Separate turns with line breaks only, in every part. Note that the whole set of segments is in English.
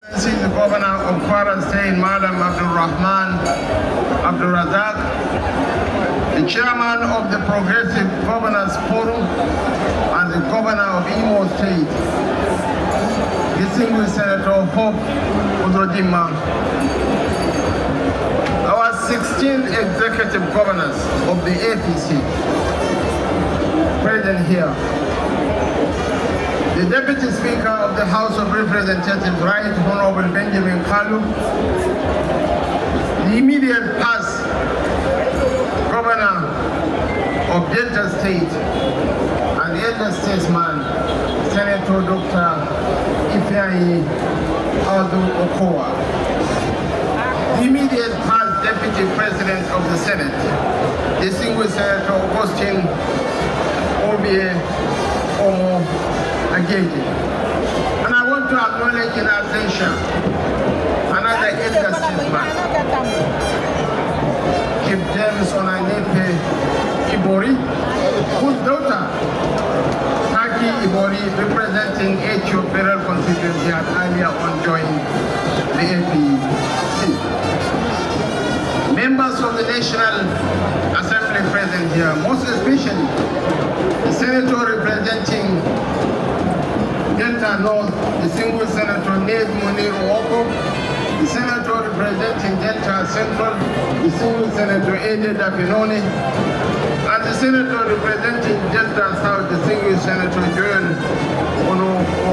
The Governor of Kwara State, Madam Abdul Rahman Abdul Razak, the Chairman of the Progressive Governors Forum, and the Governor of Imo State, distinguished Senator Hope Uzodimma, our 16 executive governors of the APC present here, the Deputy Speaker of the House of Representatives, Right Honorable Benjamin Kalu, the immediate past Governor of Delta State and the elder statesman, Senator Dr. Ifeanyi Adu Okowa, the immediate past Deputy President of the Senate, distinguished Senator Augustine Obie Omo Agege. And I want to acknowledge in absentia another elder statesman, Chief James Onanepe Ibori, whose daughter, Taki Ibori, representing Echo Federal Constituency, had earlier on joined the APC. Members of the National Assembly present here, most especially the senator representing Delta North, distinguished Senator Ned Munir Urhobo, the senator representing Delta Central, distinguished Senator Ede Dapinone, and the senator representing Delta South, distinguished Senator Joel Urhobo.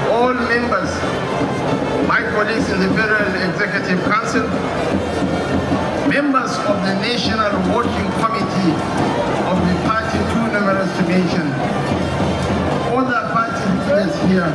All members, my colleagues in the Federal Executive Council, members of the National Working Committee of the party, too numerous to mention, other party leaders here,